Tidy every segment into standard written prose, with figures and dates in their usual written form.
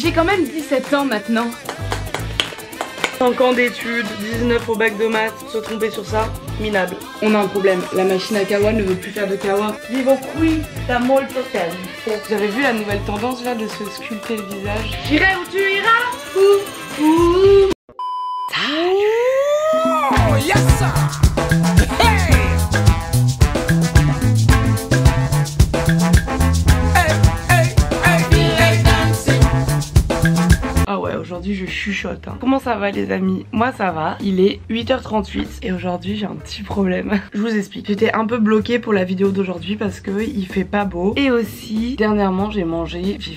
J'ai quand même 17 ans maintenant. 5 ans d'études, 19 au bac de maths, se tromper sur ça, minable. On a un problème, la machine à kawa ne veut plus faire de kawa. Vivo qui da molto tempo. Vous avez vu la nouvelle tendance là de se sculpter le visage? J'irai où tu iras. Oh, yes, sir. Hey. Ah ouais, aujourd'hui je chuchote hein. Comment ça va les amis? Moi ça va, il est 8h38 et aujourd'hui j'ai un petit problème. Je vous explique, j'étais un peu bloquée pour la vidéo d'aujourd'hui parce que il fait pas beau. Et aussi, dernièrement j'ai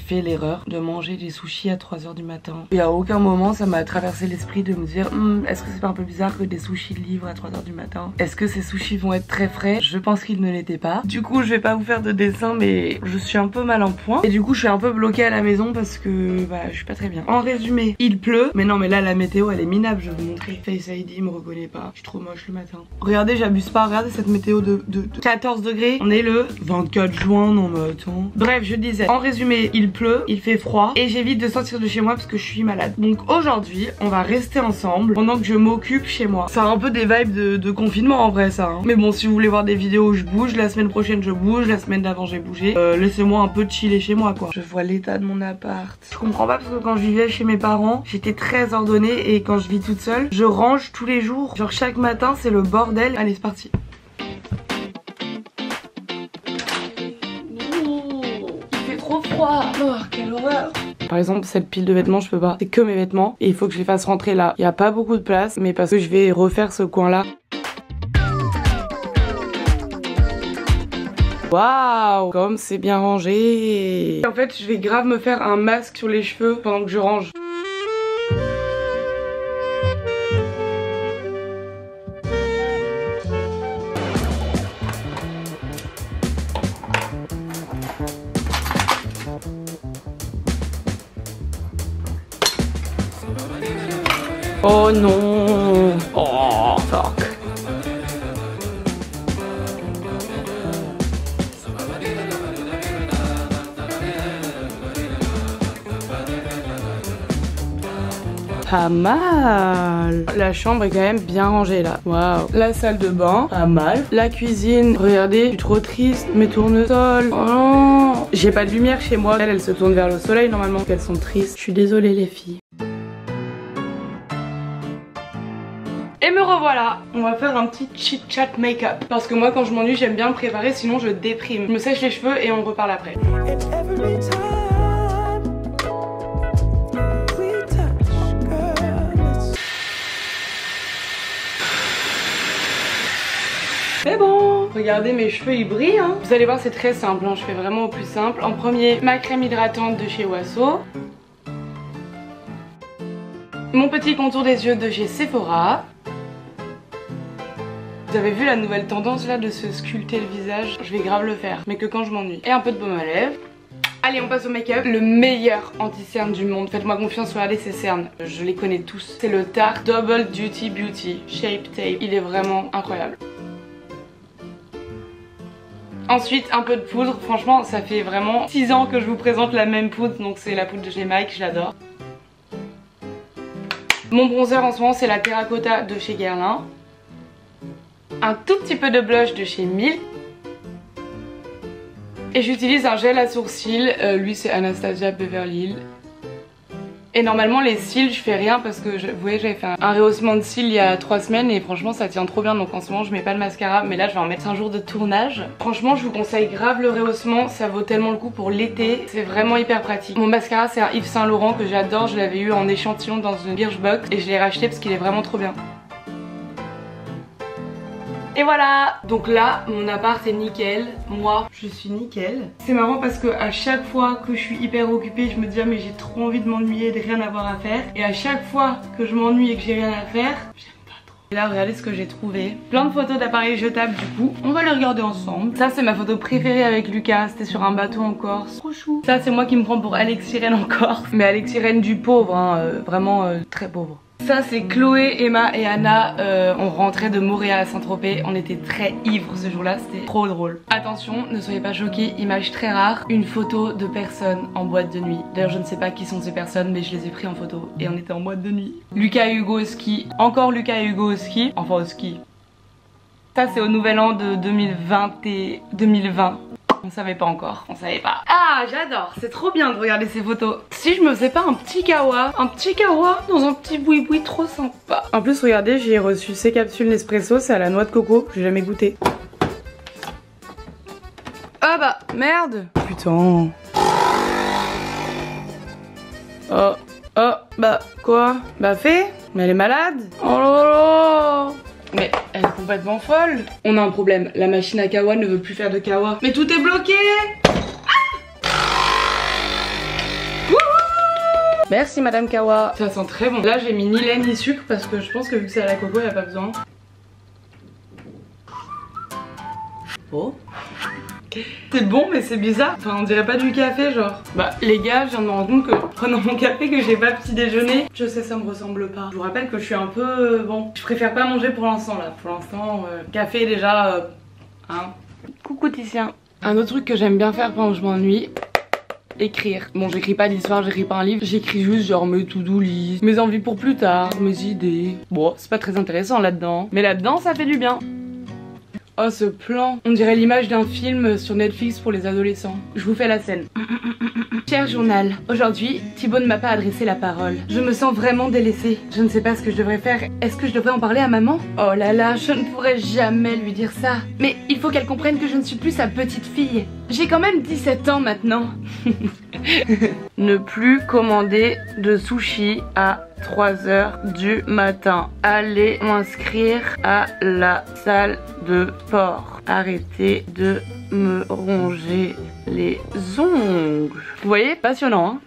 fait l'erreur de manger des sushis à 3h du matin. Et à aucun moment ça m'a traversé l'esprit de me dire est-ce que c'est pas un peu bizarre que des sushis livrent à 3h du matin? Est-ce que ces sushis vont être très frais? Je pense qu'ils ne l'étaient pas. Du coup je vais pas vous faire de dessin mais je suis un peu mal en point. Et du coup je suis un peu bloquée à la maison parce que bah je suis pas très bien. En résumé, il pleut. Mais non mais là la météo elle est minable, je vais vous montrer. Face ID il me reconnaît pas, je suis trop moche le matin. Regardez, j'abuse pas, regardez cette météo de 14 degrés. On est le 24 juin, non mais attends. Bref, je disais, en résumé, il pleut, il fait froid et j'évite de sortir de chez moi parce que je suis malade. Donc aujourd'hui, on va rester ensemble pendant que je m'occupe chez moi. Ça a un peu des vibes de confinement en vrai ça hein. Mais bon, si vous voulez voir des vidéos où je bouge, la semaine prochaine je bouge, la semaine d'avant j'ai bougé. Laissez-moi un peu chiller chez moi quoi. Je vois l'état de mon appart. Je comprends pas parce que quand je vivais chez mes parents, j'étais très ordonnée et quand je vis toute seule, je range tous les jours. Genre chaque matin c'est le bordel. Allez c'est parti. Il fait trop froid. Oh quelle horreur. Par exemple cette pile de vêtements je peux pas, c'est que mes vêtements et il faut que je les fasse rentrer là. Il n'y a pas beaucoup de place mais parce que je vais refaire ce coin là. Waouh, comme c'est bien rangé. En fait je vais grave me faire un masque sur les cheveux pendant que je range. Oh non. Oh fuck. Pas mal. La chambre est quand même bien rangée là. Waouh. La salle de bain, pas mal. La cuisine, regardez, je suis trop triste. Mes tournesols. Oh non. J'ai pas de lumière chez moi. Elles se tournent vers le soleil normalement. Elles sont tristes. Je suis désolée les filles. Et me revoilà. On va faire un petit chit chat make-up. Parce que moi quand je m'ennuie j'aime bien me préparer sinon je déprime. Je me sèche les cheveux et on reparle après. C'est bon. Regardez mes cheveux ils brillent hein. Vous allez voir c'est très simple hein. Je fais vraiment au plus simple. En premier ma crème hydratante de chez Wasso. Mon petit contour des yeux de chez Sephora. Vous avez vu la nouvelle tendance là de se sculpter le visage? Je vais grave le faire, mais que quand je m'ennuie. Et un peu de baume à lèvres. Allez on passe au make-up. Le meilleur anti-cerne du monde. Faites-moi confiance, regardez ces cernes. Je les connais tous. C'est le Tarte Double Duty Beauty Shape Tape. Il est vraiment incroyable. Ensuite un peu de poudre. Franchement ça fait vraiment 6 ans que je vous présente la même poudre. Donc c'est la poudre de chez Mike, je l'adore. Mon bronzer en ce moment c'est la Terracotta de chez Guerlain. Un tout petit peu de blush de chez Milk. Et j'utilise un gel à sourcils, lui c'est Anastasia Beverly Hills. Et normalement les cils je fais rien parce que vous voyez j'avais fait un rehaussement de cils il y a 3 semaines et franchement ça tient trop bien, donc en ce moment je mets pas de mascara, mais là je vais en mettre un jour de tournage. Franchement je vous conseille grave le rehaussement, ça vaut tellement le coup pour l'été, c'est vraiment hyper pratique. Mon mascara c'est un Yves Saint Laurent que j'adore, je l'avais eu en échantillon dans une Birchbox et je l'ai racheté parce qu'il est vraiment trop bien. Et voilà. Donc là mon appart est nickel. Moi je suis nickel. C'est marrant parce que à chaque fois que je suis hyper occupée je me dis ah mais j'ai trop envie de m'ennuyer, de rien avoir à faire. Et à chaque fois que je m'ennuie et que j'ai rien à faire, j'aime pas trop. Et là regardez ce que j'ai trouvé. Plein de photos d'appareils jetables du coup. On va les regarder ensemble. Ça c'est ma photo préférée avec Lucas. C'était sur un bateau en Corse. Trop chou. Ça c'est moi qui me prends pour Alex Sirène en Corse. Mais Alex Sirène du pauvre hein, vraiment très pauvre. Ça c'est Chloé, Emma et Anna, on rentrait de Montréal à Saint-Tropez, on était très ivres ce jour-là, c'était trop drôle. Attention, ne soyez pas choqués, image très rare, une photo de personnes en boîte de nuit. D'ailleurs je ne sais pas qui sont ces personnes mais je les ai pris en photo et on était en boîte de nuit. Lucas et Hugo au ski, encore Lucas et Hugo au ski, enfin au ski. Ça c'est au nouvel an de 2020. On savait pas encore, on savait pas. Ah j'adore, c'est trop bien de regarder ces photos. Si je me faisais pas un petit kawa dans un petit boui-boui trop sympa. En plus regardez, j'ai reçu ces capsules Nespresso, c'est à la noix de coco, j'ai jamais goûté. Ah bah merde. Putain. Oh bah quoi? Bah fais. Mais elle est malade. Oh là là. Mais elle est complètement folle. On a un problème, la machine à kawa ne veut plus faire de kawa. Mais tout est bloqué. Merci madame Kawa. Ça sent très bon. Là j'ai mis ni lait ni sucre parce que je pense que vu que c'est à la coco, il n'y a pas besoin. Oh. C'est bon mais c'est bizarre. Enfin on dirait pas du café genre. Bah les gars, je viens de me rendre compte que prenant mon café que j'ai pas petit déjeuner. Je sais ça me ressemble pas. Je vous rappelle que je suis un peu bon. Je préfère pas manger pour l'instant là. Pour l'instant café déjà hein. Coucou Titien. Un autre truc que j'aime bien faire quand je m'ennuie, écrire. Bon j'écris pas d'histoire, j'écris pas un livre. J'écris juste genre mes to-do list, mes envies pour plus tard, mes idées. Bon c'est pas très intéressant là-dedans. Mais là-dedans ça fait du bien. Oh ce plan, on dirait l'image d'un film sur Netflix pour les adolescents. Je vous fais la scène. Cher journal, aujourd'hui Thibaut ne m'a pas adressé la parole. Je me sens vraiment délaissée. Je ne sais pas ce que je devrais faire. Est-ce que je devrais en parler à maman? Oh là là, je ne pourrais jamais lui dire ça. Mais il faut qu'elle comprenne que je ne suis plus sa petite fille. J'ai quand même 17 ans maintenant. Ne plus commander de sushi à 3h du matin. Allez m'inscrire à la salle de sport. Arrêtez de me ronger les ongles. Vous voyez, passionnant hein.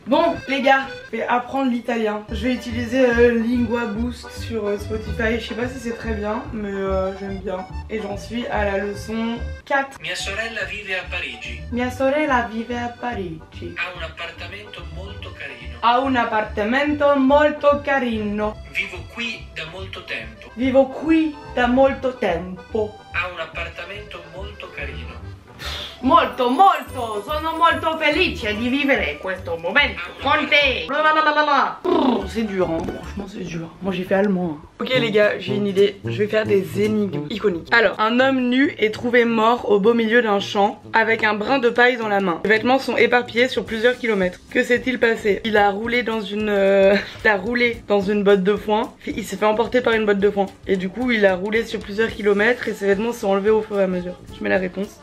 Bon les gars, je vais apprendre l'italien. Je vais utiliser Lingua Boost sur Spotify. Je sais pas si c'est très bien, mais j'aime bien. Et j'en suis à la leçon 4. Mia sorella vive a Parigi. Mia sorella vive a Parigi. Ha un appartamento molto carino. Ha un appartamento molto carino. Vivo qui da molto tempo. Vivo qui da molto tempo. Ha un appartamento molto carino. Molto, sono molto felice di vivere questo momento con te. C'est dur hein, franchement c'est dur. Moi j'ai fait allemand. Ok les gars, j'ai une idée, je vais faire des énigmes iconiques. Alors, un homme nu est trouvé mort au beau milieu d'un champ avec un brin de paille dans la main. Les vêtements sont éparpillés sur plusieurs kilomètres. Que s'est-il passé? Il a roulé dans une botte de foin. Il s'est fait emporter par une botte de foin. Et du coup il a roulé sur plusieurs kilomètres et ses vêtements sont enlevés au fur et à mesure. Je mets la réponse.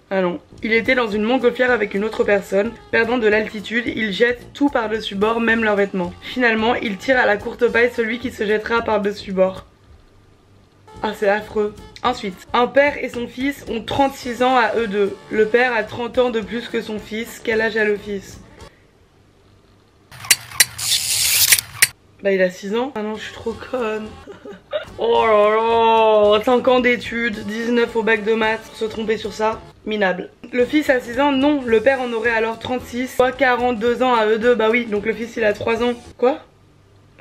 Ah non. Il était dans une montgolfière avec une autre personne. Perdant de l'altitude, ils jettent tout par-dessus bord, même leurs vêtements. Finalement, ils tirent à la courte paille celui qui se jettera par-dessus bord. Ah, c'est affreux. Ensuite, un père et son fils ont 36 ans à eux deux. Le père a 30 ans de plus que son fils. Quel âge a le fils? Bah, il a 6 ans. Ah non, je suis trop conne. Oh là là, 5 ans d'études, 19 au bac de maths, se tromper sur ça, minable. Le fils a 6 ans, non, le père en aurait alors 36, soit 42 ans à eux deux, bah oui, donc le fils il a 3 ans. Quoi?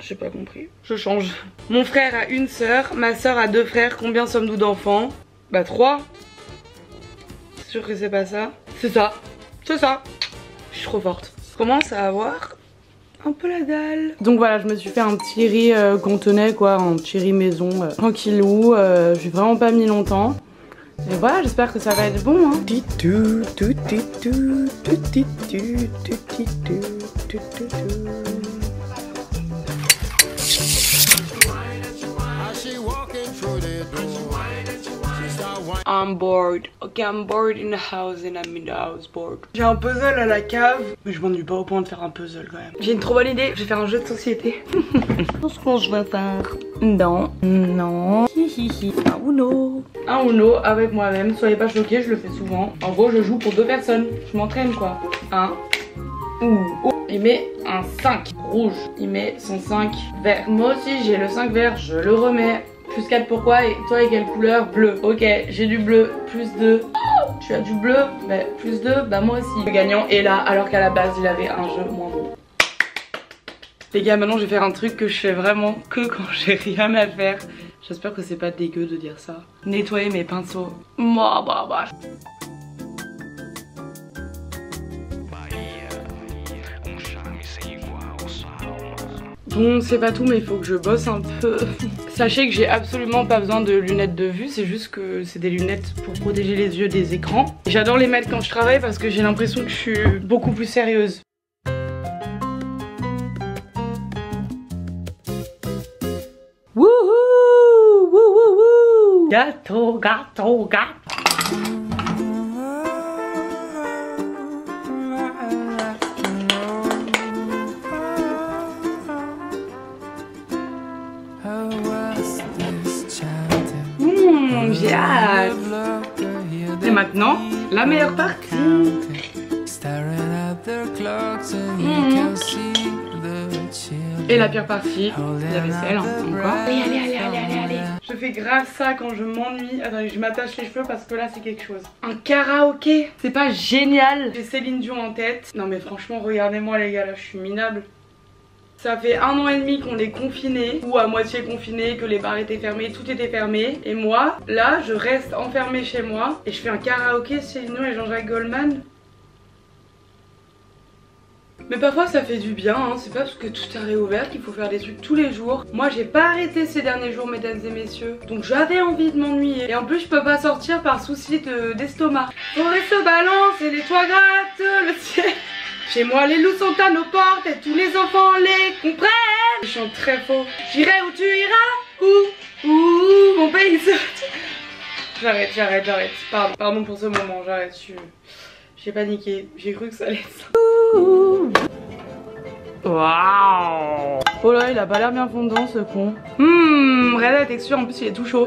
J'ai pas compris, je change. Mon frère a une sœur, ma sœur a 2 frères, combien sommes-nous d'enfants? Bah 3. C'est sûr que c'est pas ça? C'est ça, c'est ça. Je suis trop forte. Je commence à avoir un peu la dalle. Donc voilà, je me suis fait un petit riz qu'on tenait quoi, un petit riz maison tranquillou, j'ai vraiment pas mis longtemps. Et voilà, j'espère que ça va être bon hein. I'm bored. Ok, I'm bored in the house and I'm in the house bored. J'ai un puzzle à la cave, mais je m'ennuie pas au point de faire un puzzle quand même. J'ai une trop bonne idée, je vais faire un jeu de société. Qu'est-ce que je vais faire? Non, hihihi. Un Uno. Un Uno avec moi-même, soyez pas choqués, je le fais souvent. En gros, je joue pour 2 personnes, je m'entraîne quoi. Un. Il met un 5 rouge, il met son 5 vert. Moi aussi j'ai le 5 vert, je le remets. Plus 4 pourquoi? Et toi et quelle couleur? Bleu. Ok, j'ai du bleu, plus 2. Oh, tu as du bleu? Bah, plus 2, bah moi aussi. Le gagnant est là alors qu'à la base il avait un jeu moins bon. Les gars, maintenant je vais faire un truc que je fais vraiment que quand j'ai rien à faire. J'espère que c'est pas dégueu de dire ça. Nettoyer mes pinceaux. Bon, c'est pas tout, mais il faut que je bosse un peu. Sachez que j'ai absolument pas besoin de lunettes de vue, c'est juste que c'est des lunettes pour protéger les yeux des écrans. J'adore les mettre quand je travaille parce que j'ai l'impression que je suis beaucoup plus sérieuse. Wouhou, wouhou, gâteau, gâteau, gâteau. J'ai hâte. Et maintenant, la meilleure partie. Et la pire partie, la vaisselle, encore. Allez. Je fais grave ça quand je m'ennuie. Attendez, je m'attache les cheveux parce que là c'est quelque chose. Un karaoké, c'est pas génial. J'ai Céline Dion en tête. Non mais franchement, regardez-moi les gars, là je suis minable. Ça fait 1 an et demi qu'on est confinés, ou à moitié confinés, que les bars étaient fermés, tout était fermé. Et moi, là, je reste enfermée chez moi et je fais un karaoké Céline Dion et Jean-Jacques Goldman. Mais parfois ça fait du bien, hein. C'est pas parce que tout a réouvert qu'il faut faire des trucs tous les jours. Moi j'ai pas arrêté ces derniers jours, mesdames et messieurs, donc j'avais envie de m'ennuyer. Et en plus je peux pas sortir par souci d'estomac. On reste au balance et les toits grattent le ciel. Chez moi les loups sont à nos portes et tous les enfants les comprennent. Je chante très faux. J'irai où tu iras, où mon pays se... J'arrête. Pardon pour ce moment, j'arrête. J'ai paniqué, j'ai cru que ça allait être... Waouh. Oh là, il a pas l'air bien fondant ce con. Regardez la texture, en plus il est tout chaud.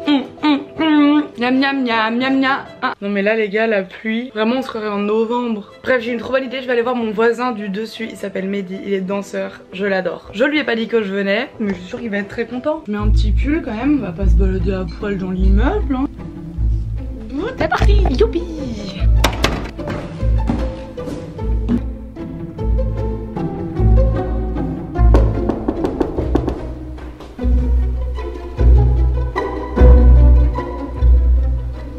Miam miam miam miam miam. Non mais là les gars, la pluie, vraiment on se croirait en novembre. Bref, j'ai une trop bonne idée, je vais aller voir mon voisin du dessus. Il s'appelle Mehdi, il est danseur, je l'adore. Je lui ai pas dit que je venais, mais je suis sûre qu'il va être très content. Je mets un petit pull quand même, on va pas se balader à poil dans l'immeuble hein. C'est parti, youpi.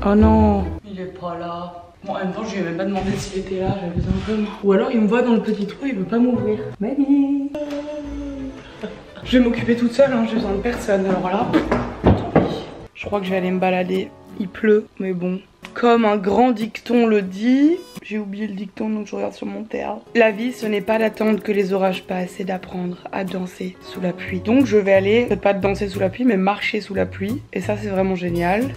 Oh non, il est pas là. Bon, en même temps, je lui ai même pas demandé s'il était là, j'avais besoin un peu. Ou alors il me voit dans le petit trou, il veut pas m'ouvrir. Mehdi. Je vais m'occuper toute seule, hein, j'ai besoin de personne. Alors là, tant pis. Je crois que je vais aller me balader. Il pleut, mais bon. Comme un grand dicton le dit, j'ai oublié le dicton donc je regarde sur mon terre. La vie ce n'est pas d'attendre que les orages passent, c'est d'apprendre à danser sous la pluie. Donc je vais aller, peut-être pas danser sous la pluie mais marcher sous la pluie. Et ça c'est vraiment génial.